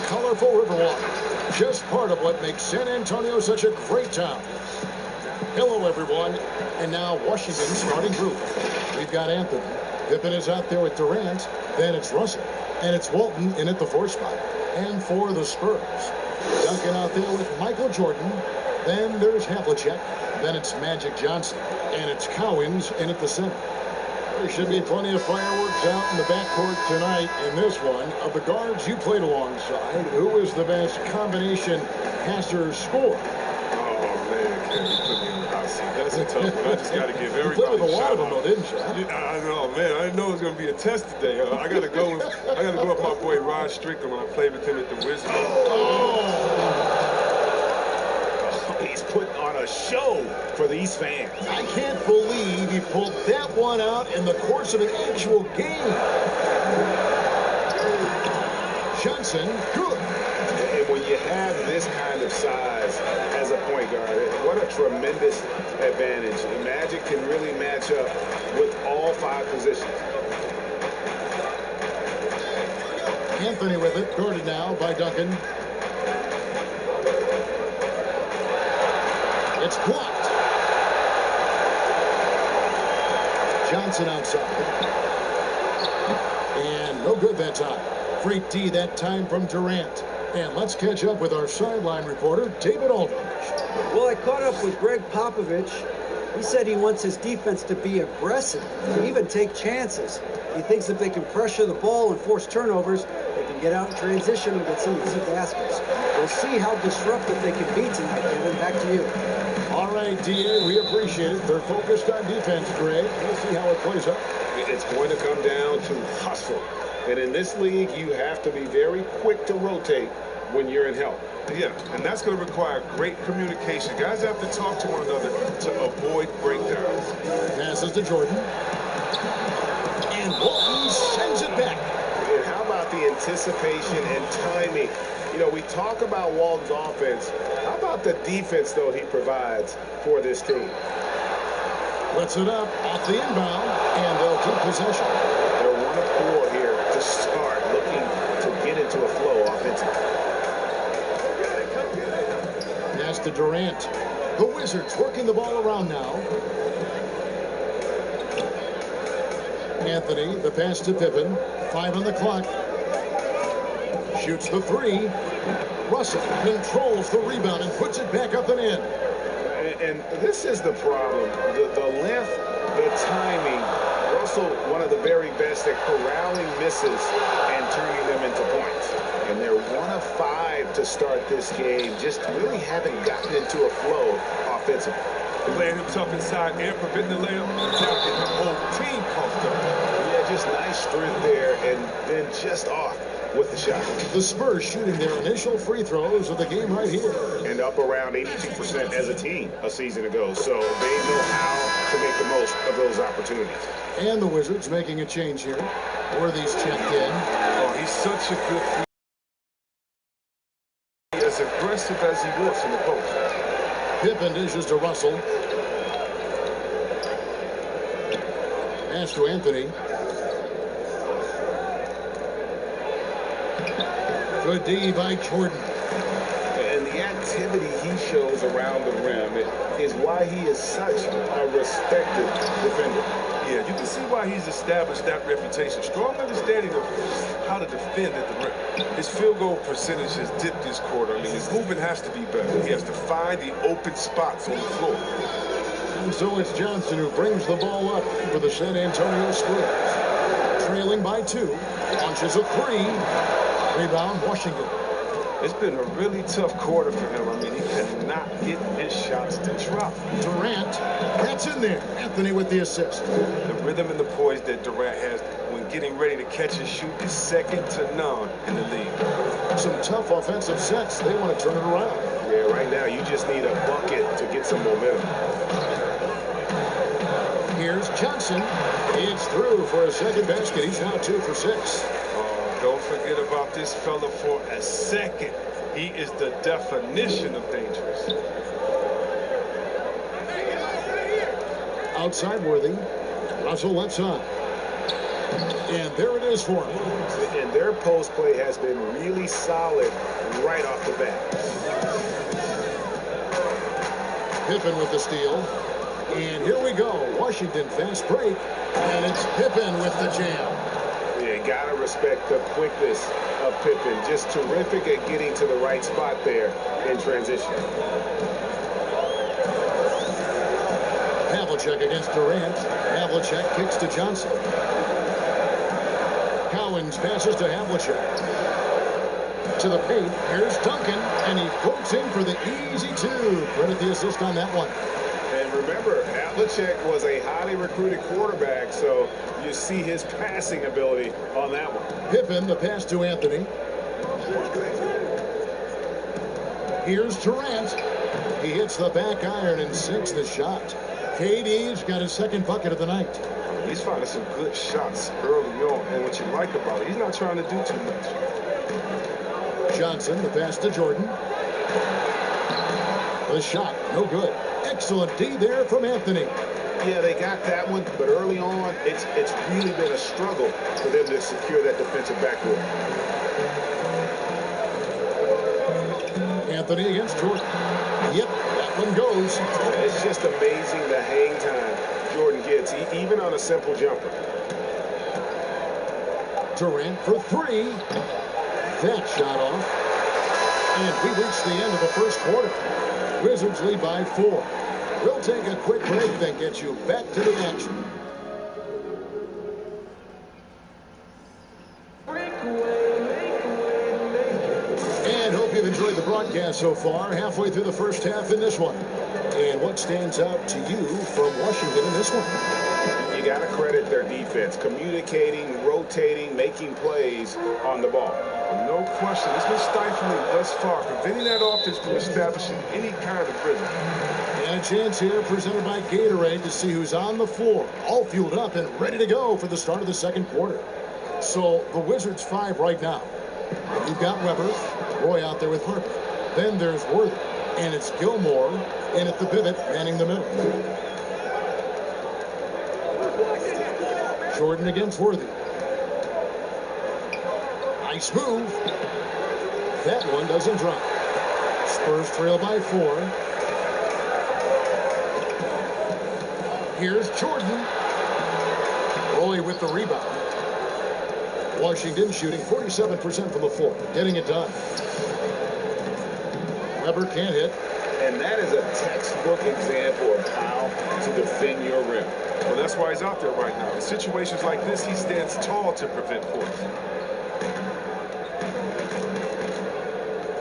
colorful Riverwalk. Just part of what makes San Antonio such a great town. Hello, everyone. And now Washington's starting group. We've got Anthony. Pippen is out there with Durant. Then it's Russell. And it's Walton in at the 4 spot. And for the Spurs, Duncan out there with Michael Jordan. Then there's Havlicek. Then it's Magic Johnson. And it's Cowens in at the 7. There should be plenty of fireworks out in the backcourt tonight in this one. Of the guards you played alongside, who is the best combination passer scorer? Oh, man, Ken, you put me in the hot seat. That's a tough one. I just got to give everybody you played with a lot of them, though, didn't you? I know, man. I didn't know it was going to be a test today. I got to go with my boy Rod Strickland when I played with him at the Wizards. He's putting on a show for these fans. I can't believe he pulled that one out in the course of an actual game. Johnson, good. And when you have this kind of size as a point guard, what a tremendous advantage. The Magic can really match up with all 5 positions. Anthony with it, guarded now by Duncan. It's blocked. Johnson outside. And no good that time. Great D that time from Durant. And let's catch up with our sideline reporter, David Aldridge. Well, I caught up with Greg Popovich. He said he wants his defense to be aggressive, to even take chances. He thinks if they can pressure the ball and force turnovers, they can get out in transition and get some easy baskets. We'll see how disruptive they can be tonight, Kevin. Back to you. All right, D.A., we appreciate it. They're focused on defense, Greg. We'll see how it plays out. It's going to come down to hustle. And in this league, you have to be very quick to rotate when you're in help. Yeah, and that's going to require great communication. Guys have to talk to one another to avoid breakdowns. Passes to Jordan. And Walton sends it back. And how about the anticipation and timing? You know, we talk about Walton's offense. How about the defense, though, he provides for this team? Puts it up off the inbound, and they'll keep possession. They're 1 of 4 here to start, looking to get into a flow offensively. Pass to Durant. The Wizards working the ball around now. Anthony, the pass to Pippen. 5 on the clock. Shoots the 3. Russell controls the rebound and puts it back up and in. And this is the problem. The length, the timing. Russell, one of the very best at corralling misses and turning them into points. And they're 1 of 5 to start this game. Just really haven't gotten into a flow offensively. Playing him tough inside and preventing the layup. Now getting the whole team pumped up. Yeah, just nice strength there, and then just off with the shot. The Spurs shooting their initial free throws of the game right here. And up around 82% as a team a season ago. So they know how to make the most of those opportunities. And the Wizards making a change here. Worthy's checked in. Oh, he's such a good player. As aggressive as he was in the post. Pippen dishes to Russell. Pass to Anthony. Good D by Jordan. And the activity he shows around the rim is why he is such a respected defender. Yeah, you can see why he's established that reputation. Strong understanding of how to defend at the rim. His field goal percentage has dipped this quarter. I mean, his movement has to be better. He has to find the open spots on the floor. And so it's Johnson who brings the ball up for the San Antonio Spurs. Trailing by 2. Launches a 3. Rebound, Washington. It's been a really tough quarter for him. I mean, he cannot get his shots to drop. Durant, that's in there. Anthony with the assist. The rhythm and the poise that Durant has when getting ready to catch and shoot is second to none in the league. Some tough offensive sets. They want to turn it around. Yeah, right now you just need a bucket to get some momentum. Here's Johnson. It's through for a second basket. He's now 2 for 6. Don't forget about this fella for a second. He is the definition of dangerous. Outside Worthy. Russell left side. And there it is for him. And their post play has been really solid right off the bat. Pippen with the steal. And here we go. Washington fast break. And it's Pippen with the jam. Yeah, gotta respect the quickness of Pippen. Just terrific at getting to the right spot there in transition. Havlicek against Durant. Havlicek kicks to Johnson. Cowens passes to Havlicek. To the paint. Here's Duncan. And he floats in for the easy two. Credit the assist on that one. And remember, Havlicek was a highly recruited quarterback, so you see his passing ability on that one. Pippen, the pass to Anthony. Here's Durant. He hits the back iron and sinks the shot. KD's got his second bucket of the night. He's finding some good shots early on, and what you like about it, he's not trying to do too much. Johnson, the pass to Jordan. The shot, no good. Excellent D there from Anthony. Yeah, they got that one, but early on, it's really been a struggle for them to secure that defensive backboard. Anthony against Jordan. Yep, that one goes. It's just amazing the hang time Jordan gets, even on a simple jumper. Durant for three. That shot off. And we reach the end of the first quarter. Wizards lead by 4. We'll take a quick break, then get you back to the action. And hope you've enjoyed the broadcast so far. Halfway through the first half in this one. And what stands out to you from Washington in this one? You got to credit their defense. Communicating, rotating, making plays on the ball. No question. It's been stifling thus far, preventing that offense from establishing any kind of rhythm. And a chance here presented by Gatorade to see who's on the floor, all fueled up and ready to go for the start of the second quarter. So the Wizards 5 right now. You've got Weber, Roy out there with Harper. Then there's Worthy, and it's Gilmore in at the pivot, manning the middle. Jordan against Worthy. Nice move. That one doesn't drop. Spurs trail by 4. Here's Jordan. Roy with the rebound. Washington shooting 47% from the floor. Getting it done. Weber can't hit. And that is a textbook example of how to defend your rim. Well, that's why he's out there right now. In situations like this, he stands tall to prevent points.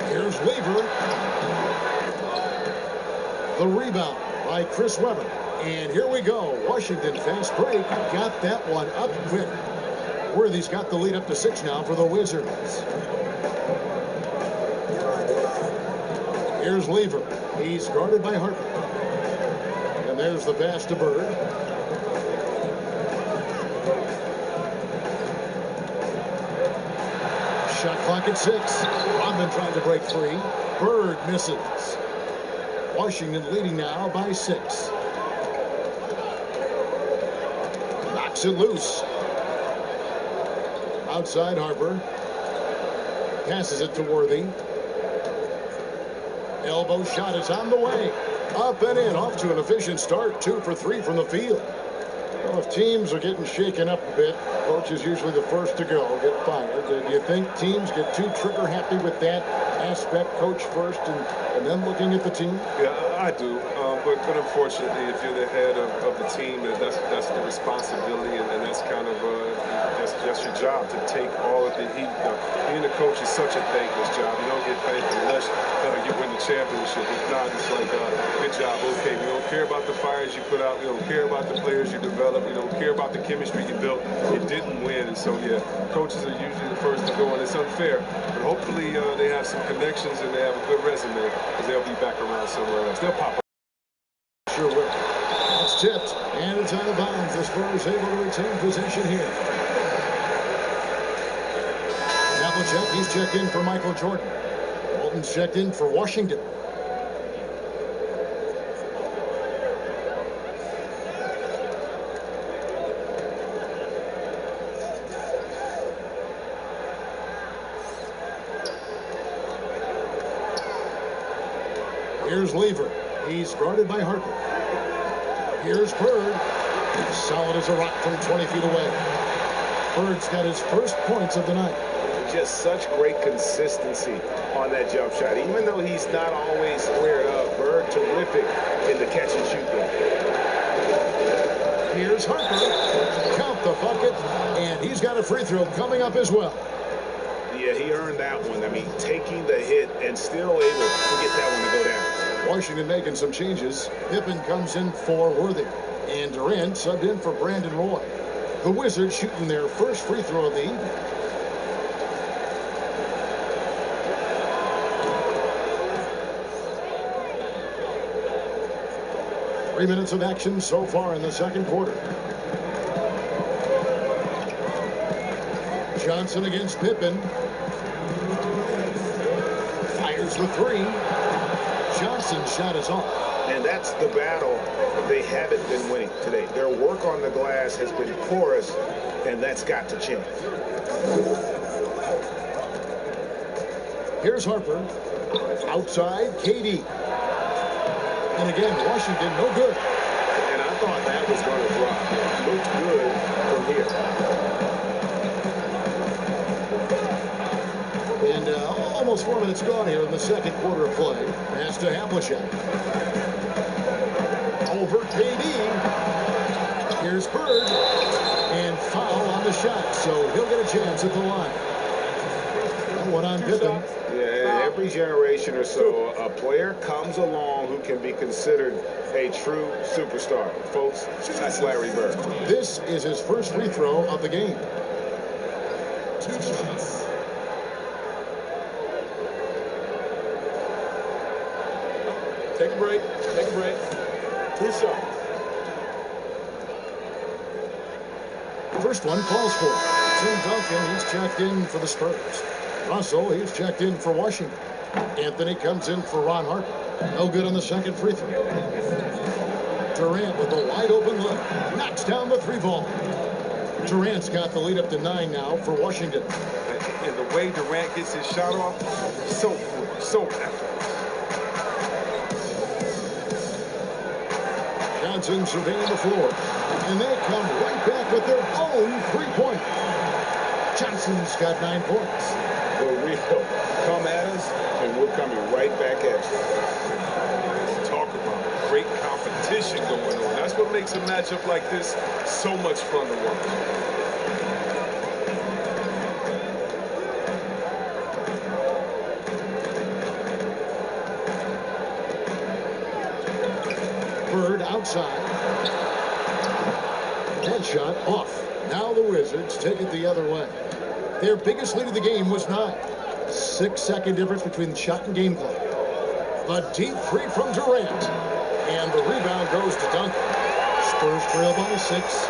Here's Weaver. The rebound by Chris Weber. And here we go. Washington fast break. Got that one up quick. Worthy's got the lead up to 6 now for the Wizards. Here's Lever. He's guarded by Harper. And there's the pass to Bird. Shot clock at 6. Rodman trying to break free. Bird misses. Washington leading now by 6. Knocks it loose. Outside Harper. Passes it to Worthy. Elbow shot is on the way. Up and in. Off to an efficient start. 2 for 3 from the field. Well, if teams are getting shaken up a bit, coach is usually the first to go, get fired. Do you think teams get too trigger happy with that aspect, coach first and then looking at the team? Yeah, I do. But unfortunately, if you're the head of the team, that's the responsibility, and that's kind of that's your job to take all of the heat. Being a coach is such a thankless job. You don't get paid unless you win the championship. If not, it's like, good job, okay. We don't care about the fires you put out. We don't care about the players you develop. We don't care about the chemistry you built. You didn't win, and so yeah, coaches are usually the first to go, and it's unfair. But hopefully they have some connections and they have a good resume, because they'll be back around somewhere else. They'll pop up. Sure will. That's tipped, and it's out of bounds. The Spurs able to retain possession here. Havlicek, he's checked in for Michael Jordan. Walton's checked in for Washington. Here's Lever. He's guarded by Harper. Here's Bird. He's solid as a rock from 20 feet away. Bird's got his first points of the night. Just such great consistency on that jump shot. Even though he's not always squared up, Bird terrific in the catch and shoot game. Here's Harper. Count the bucket, and he's got a free throw coming up as well. Yeah, he earned that one. I mean, taking the hit and still able to get that one to go down. Washington making some changes. Pippen comes in for Worthy, and Durant subbed in for Brandon Roy. The Wizards shooting their first free throw of the evening. Three minutes of action so far in the second quarter. Johnson against Pippen. Fires the three. Johnson's shot is off. And that's the battle they haven't been winning today. Their work on the glass has been porous, and that's got to change. Here's Harper. Outside, KD. And again, Washington, no good. And I thought that was going to drop. Looked good from here. And almost 4 minutes gone here in the second quarter of play. Pass to Havlicek. Over KD. Here's Bird. And foul on the shot, so he'll get a chance at the line. One on Pippen. Yeah, every generation or so, a player comes along who can be considered a true superstar. Folks, that's Larry Bird. This is his first free throw of the game. 2 shots. Take a break. Take a break. 2 shots. First one calls for it. Tim Duncan, he's checked in for the Spurs. Russell, he's checked in for Washington. Anthony comes in for Ron Harper. No good on the second free throw. Durant with a wide open look. Knocks down the 3 ball. Durant's got the lead up to 9 now for Washington. And the way Durant gets his shot off, so effortless. Johnson surveying the floor. And they come right back with their own 3-point. Johnson's got 9 points. For real. Come at us, and we're coming right back at you. Talk about great competition going on. That's what makes a matchup like this so much fun to watch. Bird outside. That shot off. Now the Wizards take it the other way. Their biggest lead of the game was 9. 6-second difference between shot and game clock. The deep three from Durant. And the rebound goes to Duncan. Spurs trail by 6.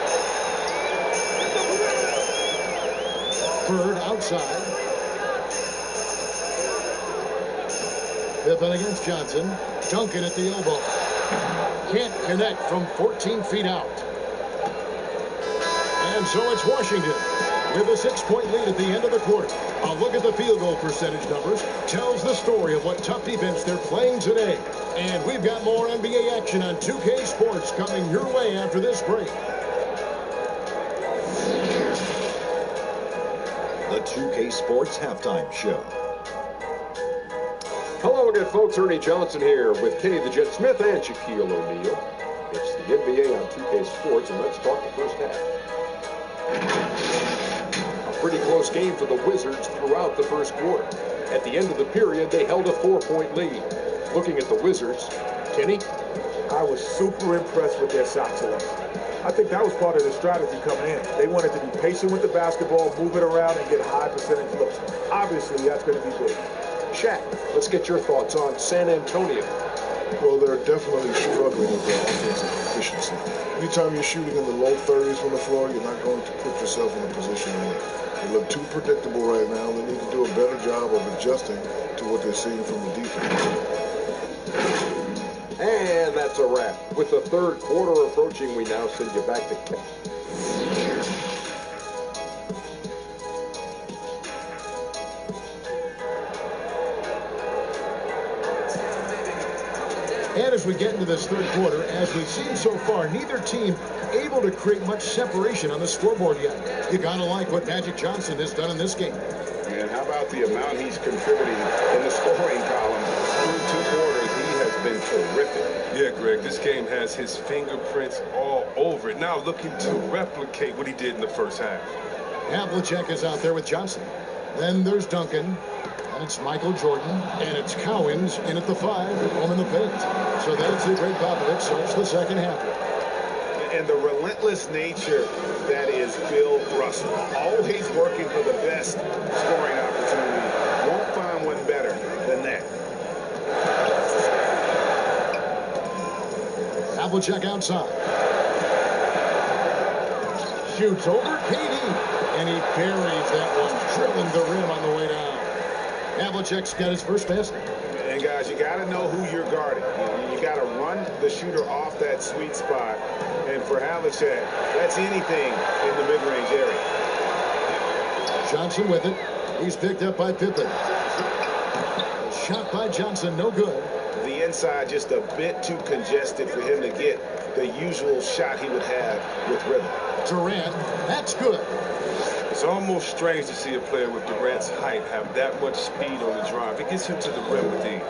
Bird outside. Pippen against Johnson. Duncan at the elbow. Can't connect from 14 feet out. And so it's Washington with a 6-point lead at the end of the quarter. A look at the field goal percentage numbers tells the story of what tough defense they're playing today. And we've got more NBA action on 2K Sports coming your way after this break. The 2K Sports Halftime Show. Hello again, folks. Ernie Johnson here with Kenny the Jet Smith and Shaquille O'Neal. It's the NBA on 2K Sports, and let's talk the first half. A pretty close game for the Wizards throughout the first quarter. At the end of the period, they held a 4-point lead. Looking at the Wizards, Kenny? I was super impressed with their shot selection. I think that was part of the strategy coming in. They wanted to be patient with the basketball, move it around, and get high percentage looks. Obviously, that's going to be big. Shaq, let's get your thoughts on San Antonio. Well, they're definitely struggling with their offensive efficiency. Anytime you're shooting in the low 30s from the floor, you're not going to put yourself in a position where they look too predictable right now. They need to do a better job of adjusting to what they're seeing from the defense. And that's a wrap. With the third quarter approaching, we now send you back to Ken. And as we get into this third quarter, as we've seen so far, neither team able to create much separation on the scoreboard yet. You gotta like what Magic Johnson has done in this game. And how about the amount he's contributing in the scoring column? Through 2 quarters, he has been terrific. Yeah, Greg, this game has his fingerprints all over it. Now looking to replicate what he did in the first half. Havlicek is out there with Johnson. Then there's Duncan. And it's Michael Jordan. And it's Cowens in at the 5, home in the paint. So that's it. Greg Popovich starts the second half. And the relentless nature that is Bill Russell, always working for the best scoring opportunity. Won't find one better than that. Havlicek outside. Shoots over KD. And he buries that one, drilling the rim on the way down. Havlicek's got his first basket. And guys, you got to know who you're guarding. You got to run the shooter off that sweet spot. And for Havlicek, that's anything in the mid-range area. Johnson with it. He's picked up by Pippen. Shot by Johnson, no good. The inside just a bit too congested for him to get the usual shot he would have with rhythm. Durant, that's good. It's almost strange to see a player with Durant's height have that much speed on the drive. It gets him to the rim with ease.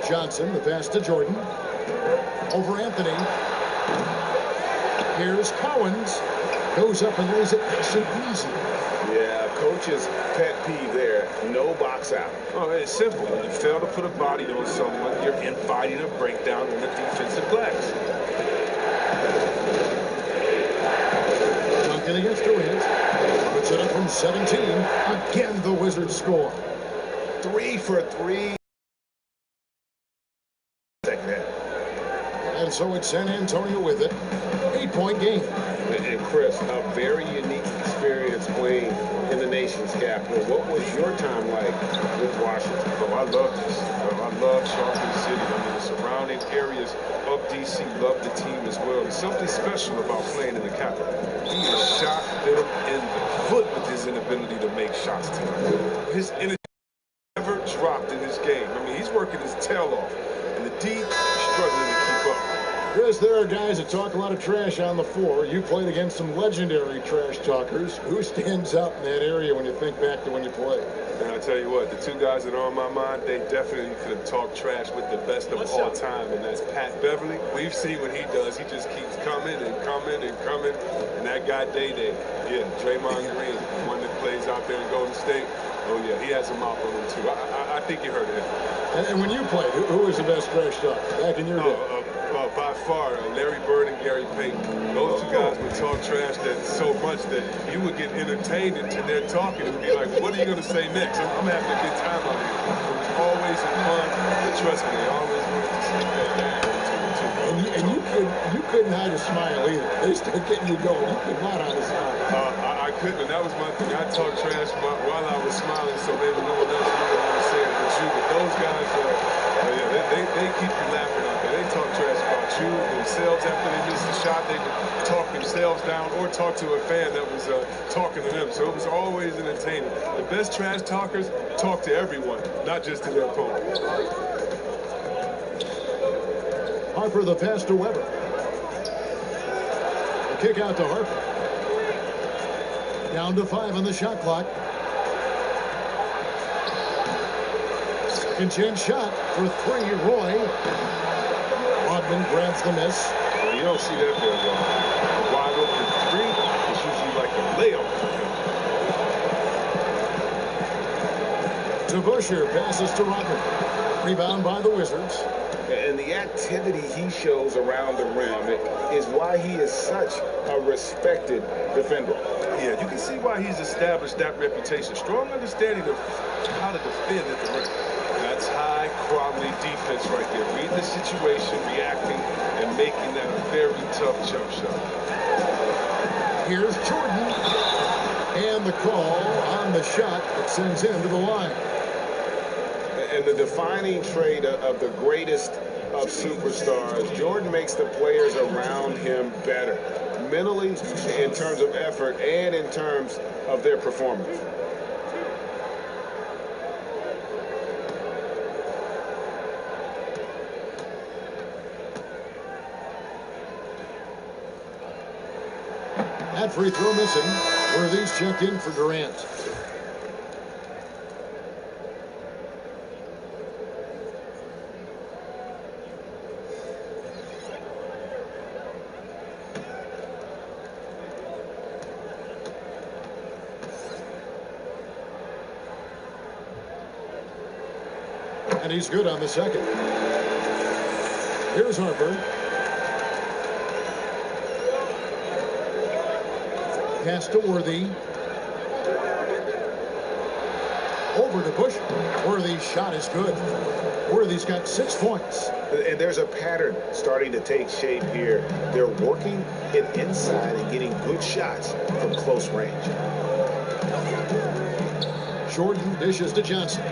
Johnson, the pass to Jordan. Over Anthony. Here's Cowens. Goes up and lays it nice and easy. Yeah, coach's pet peeve there. No box out. Oh, it's simple. When you fail to put a body on someone, you're inviting a breakdown on the defensive glass. Duncan against Durant. Puts it up from 17. Again, the Wizards score. 3 for 3. Second half. And so it's San Antonio with it. 8-point game. And Chris, a very unique experience playing in the nation's capital. What was your time like with Washington? Oh, I love this. I love Charleston City. I mean, the surrounding areas of D.C. love the team as well. There's something special about playing in the capital. He has shot them in the foot with his inability to make shots tonight. His energy never dropped in this game. I mean, he's working his tail off. And the D struggling to keep up. Chris, there are guys that talk a lot of trash on the floor. You played against some legendary trash talkers. Who stands out in that area when you think back to when you played? And I tell you what, the 2 guys that are on my mind, they definitely could talk trash with the best of all time, and that's Pat Beverly. We've seen what he does. He just keeps coming and coming and coming. And that guy Day-Day, yeah, Draymond Green, the one that plays out there in Golden State. Oh, yeah, he has a mouth on him, too. I think you heard of him. And when you played, who was the best trash talker back in your day? By far, Larry Bird and Gary Payton. Those 2 guys would talk trash that so much that you would get entertained into their talking and be like, what are you going to say next? I'm having a good time out here. It was always fun. But trust me, they always wanted to say that. And you couldn't hide a smile either. They started getting you going. You could not hide a smile. I couldn't, and that was my thing. I talked trash while I was smiling, so maybe no one else would want to say it but you. But those guys, they keep you laughing out there. They talk trash about you themselves after they missed the shot. They could talk themselves down or talk to a fan that was talking to them. So it was always entertaining. The best trash talkers talk to everyone, not just to their opponent. Harper the pass to Weber. The kick out to Harper. Down to 5 on the shot clock. Second chance shot for 3, Roy. Rodman grabs the miss. Well, you don't see that very well. A wide open 3 is usually like a layup. To Busher, passes to Rodman. Rebound by the Wizards. And the activity he shows around the rim is why he is such a respected defender. Yeah, you can see why he's established that reputation. Strong understanding of how to defend at the rim. That's high-quality defense right there. Reading the situation, reacting, and making that a very tough jump shot. Here's Jordan. And the call on the shot that sends him to the line. And the defining trait of the greatest of superstars, Jordan makes the players around him better, mentally, in terms of effort, and in terms of their performance. That free throw missing. Worthy's checked in for Durant. And he's good on the second. Here's Harper. Pass to Worthy. Over to Bush. Worthy's shot is good. Worthy's got 6 points. And there's a pattern starting to take shape here. They're working it inside and getting good shots from close range. Jordan dishes to Johnson.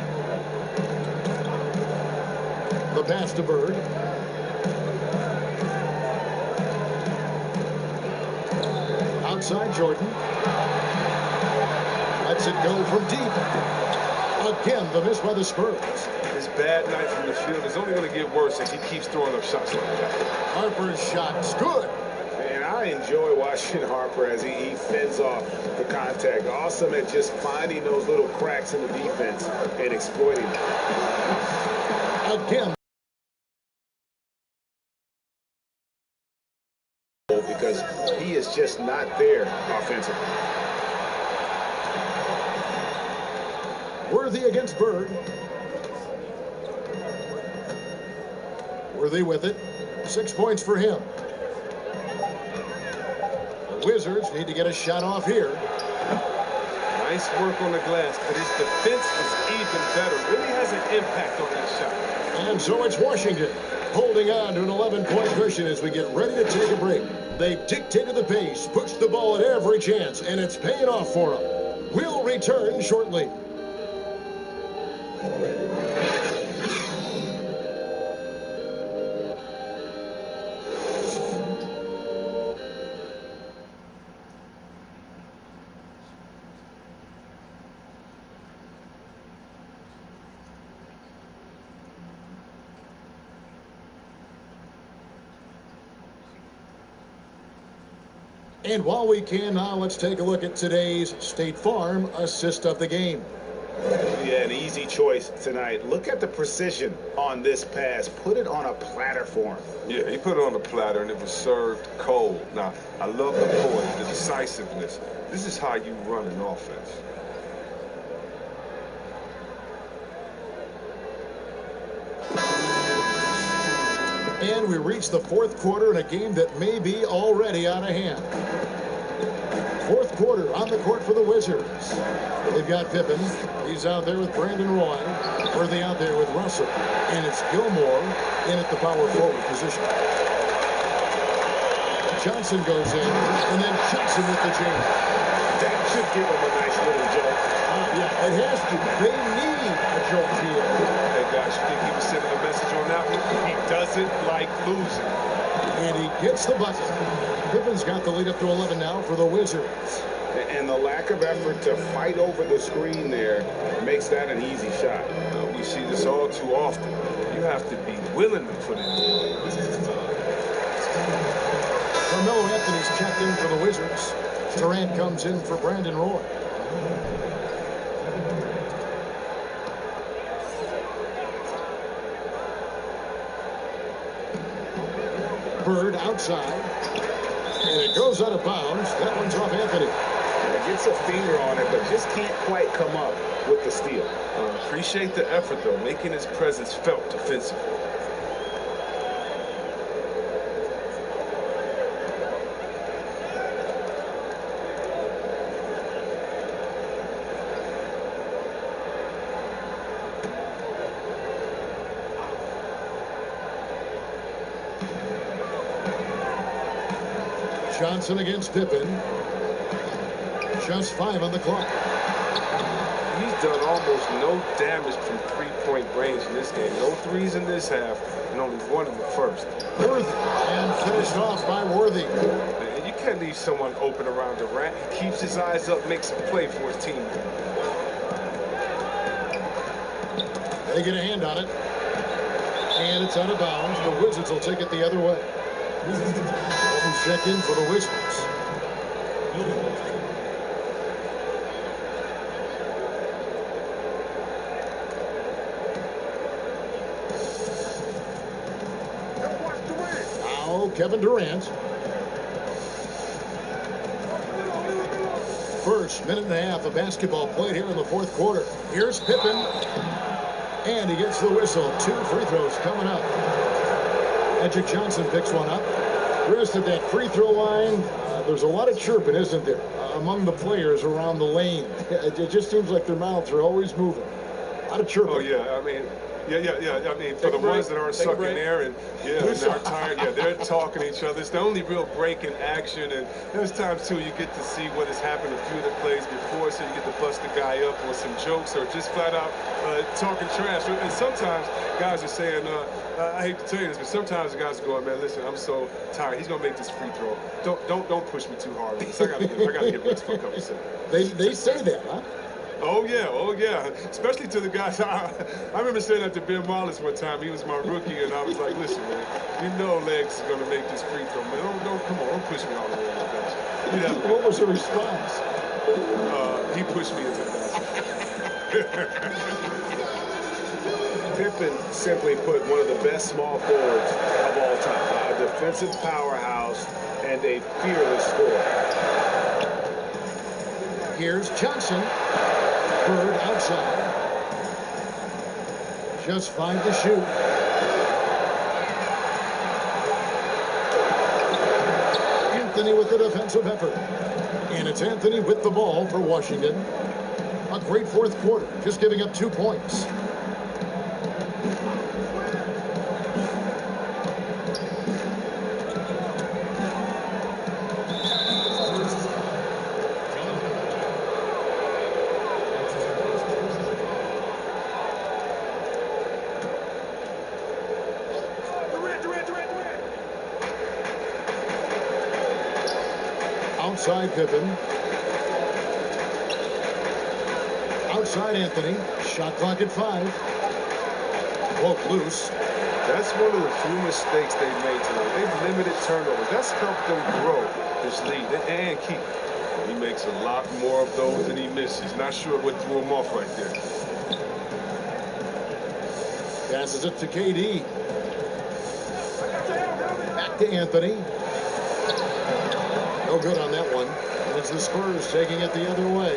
The pass to Bird. Outside Jordan. Lets it go from deep. Again, the miss by the Spurs. His bad night from the field is only going to get worse if he keeps throwing up shots like that. Harper's shot's good. And I enjoy watching Harper as he fends off the contact. Awesome at just finding those little cracks in the defense and exploiting them. Again. Because he is just not there offensively. Worthy against Bird. Worthy with it. 6 points for him. The Wizards need to get a shot off here. Nice work on the glass, but his defense is even better. Really has an impact on that shot. And so it's Washington holding on to an 11-point cushion as we get ready to take a break. They've dictated the pace, pushed the ball at every chance, and it's paying off for them. We'll return shortly. And while we can now, let's take a look at today's State Farm assist of the game. Yeah, an easy choice tonight. Look at the precision on this pass. Put it on a platter for him. Yeah, he put it on a platter and it was served cold. Now, I love the poise, the decisiveness. This is how you run an offense. And we reach the fourth quarter in a game that may be already out of hand. Fourth quarter on the court for the Wizards. They've got Pippen. He's out there with Brandon Roy. Worthy out there with Russell. And it's Gilmore in at the power forward position. Johnson goes in, and then Johnson with the jam. That should give him a nice little jolt. Yeah, it has to. They need a jolt here. Hey, guys, you think he was sending a message on that one? He doesn't like losing. And he gets the bucket. Pippen's got the lead up to 11 now for the Wizards. And the lack of effort to fight over the screen there makes that an easy shot. We see this all too often. You have to be willing to put it in. Carmelo Anthony's checked in for the Wizards. Durant comes in for Brandon Roy. Bird outside. And it goes out of bounds. That one's off Anthony. He gets a finger on it, but just can't quite come up with the steal. Appreciate the effort, though, making his presence felt defensively. Johnson against Pippen. Just 5 on the clock. He's done almost no damage from three-point range in this game. No threes in this half, and only one in the first. Worthy, and finished off by Worthy. And you can't leave someone open around Durant. He keeps his eyes up, makes a play for his team. They get a hand on it. And it's out of bounds. The Wizards will take it the other way. Check in for the Wizards. Now Kevin Durant. First minute and a half of basketball played here in the fourth quarter. Here's Pippen. And he gets the whistle. 2 free throws coming up. Magic Johnson picks one up. Rest at that free throw line. There's a lot of chirping, isn't there, among the players around the lane. It just seems like their mouths are always moving. A lot of chirping. Oh, yeah. I mean, I mean, for the ones that aren't sucking air and, they're tired, they're talking to each other. It's the only real break in action. And there's times, too, you get to see what has happened a few of the plays before, so you get to bust the guy up with some jokes or just flat out talking trash. And sometimes guys are saying, I hate to tell you this, but sometimes the guys are going, man, listen, I'm so tired. He's going to make this free throw. Don't push me too hard on this. I got to get rest for a couple seconds. They say that, huh? Oh, yeah. Especially to the guys. I remember saying that to Ben Wallace one time. He was my rookie, and I was like, listen, man, you know Legs is going to make this free throw, man. Come on, don't push me all the way in the bench. What was the response? He pushed me into the basket. Pippen simply put one of the best small forwards of all time. A defensive powerhouse and a fearless scorer. Here's Johnson. Bird outside. Just 5 to shoot. Anthony with the defensive effort. And it's Anthony with the ball for Washington. A great fourth quarter, just giving up 2 points. Outside Pippen. Outside Anthony. Shot clock at 5. Broke loose. That's one of the few mistakes they've made tonight. They've limited turnovers. That's helped them grow this lead and keep it. He makes a lot more of those than he misses. Not sure what threw him off right there. Passes it to KD. Back to Anthony. No good on that one. And it's the Spurs taking it the other way.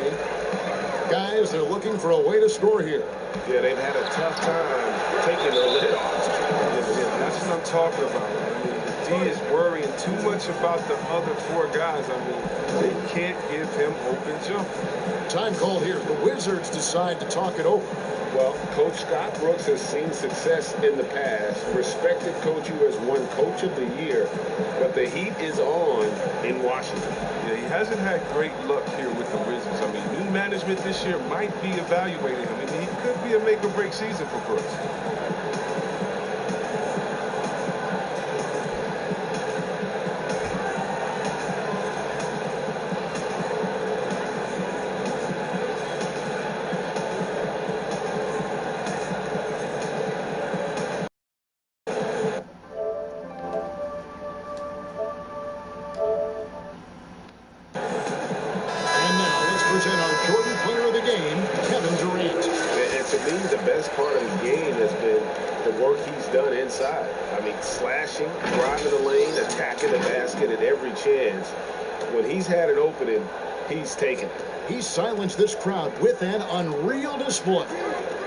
Guys, they're looking for a way to score here. Yeah, they've had a tough time taking the lid off. That's what I'm talking about. I mean, the D is worrying too much about the other 4 guys. I mean, they can't give him open jump. Time called here. The Wizards decide to talk it over. Well, Coach Scott Brooks has seen success in the past. Respected coach who has won Coach of the Year. But the heat is on in Washington. Yeah, he hasn't had great luck here with the Wizards. I mean, new management this year might be evaluating him. I mean, he could be a make-or-break season for Brooks. Slashing, driving the lane, attacking the basket at every chance. When he's had an opening, he's taken it. He silenced this crowd with an unreal display.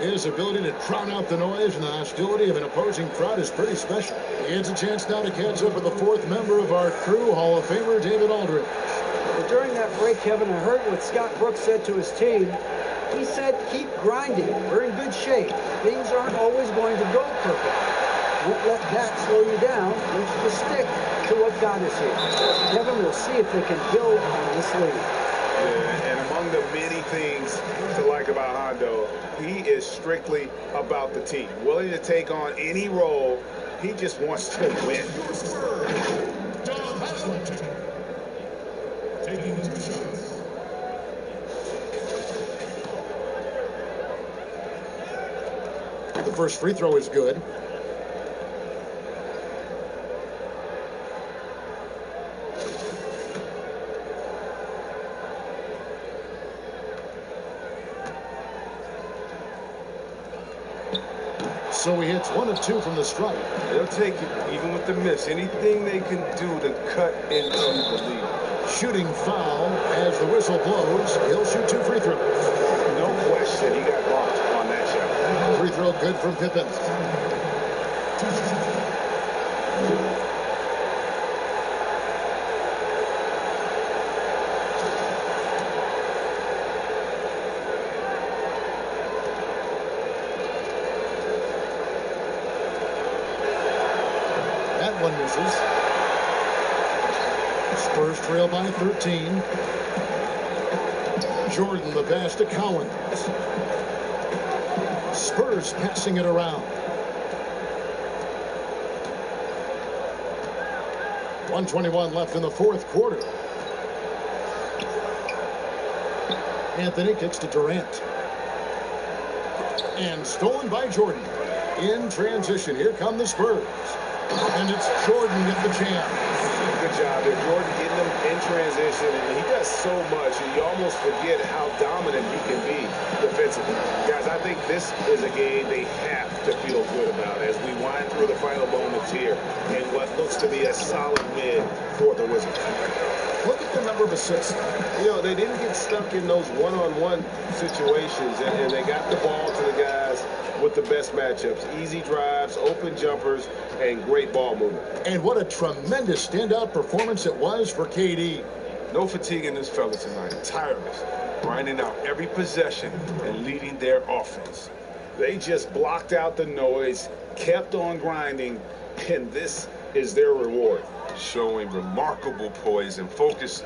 His ability to drown out the noise and the hostility of an opposing crowd is pretty special. He has a chance now to catch up with the 4th member of our crew, Hall of Famer David Aldridge. Well, during that break, Kevin, I heard what Scott Brooks said to his team. He said, keep grinding. We're in good shape. Things aren't always going to go perfect. Don't let that slow you down. Let's just stick to what got us here. Kevin, we'll see if they can build on this lead. Yeah, and among the many things to like about Hondo, he is strictly about the team. Willing to take on any role. He just wants to win. Taking his shots. The first free throw is good. So he hits 1 of 2 from the strike. They'll take it, even with the miss. Anything they can do to cut into the lead. Shooting foul as the whistle blows. He'll shoot 2 free throws. No question, he got bumped on that shot. Free throw good from Pippen. That one misses. Spurs trail by 13. Jordan the pass to Collins. Spurs passing it around. 1:21 left in the fourth quarter. Anthony kicks to Durant. And stolen by Jordan. In transition, here come the Spurs. And it's Jordan with the jam. Good job there. Jordan getting them in transition, and he does so much, and you almost forget how dominant he can be defensively. Guys, I think this is a game they have to feel good about as we wind through the final moments here in what looks to be a solid win for the Wizards. Look at the number of assists. You know, they didn't get stuck in those one-on-one situations, and they got the ball to the guys with the best matchups. Easy drives, open jumpers, and great ball movement. And what a tremendous standout performance it was for KD. No fatigue in this fella tonight. Tireless, grinding out every possession and leading their offense. They just blocked out the noise, kept on grinding, and this is their reward. Showing remarkable poise and focus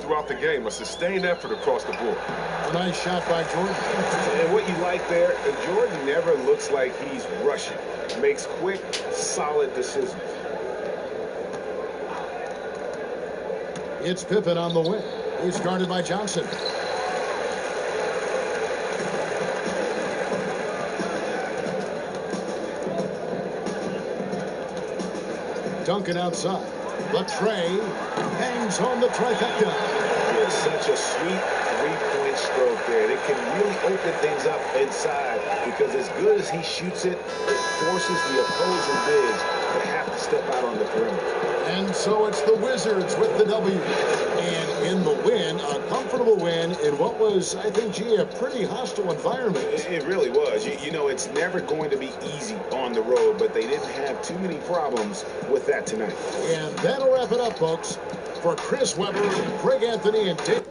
throughout the game. A sustained effort across the board. A nice shot by Jordan. And what you like there, Jordan never looks like he's rushing. Makes quick, solid decisions. It's Pippen on the wing. He's guarded by Johnson. Duncan outside. But Trey hangs home the trifecta. It's such a sweet three-point stroke there. It can really open things up inside because as good as he shoots it, it forces the opposing bigs to have to step out on the perimeter. And so it's the Wizards with the W. And in the win, a comfortable win in what was, I think, gee, a pretty hostile environment. It really was. You know, it's never going to be easy on the road, but they didn't have too many problems with that tonight. And that'll wrap it up, folks. For Chris Webber, Greg Anthony, and Dick.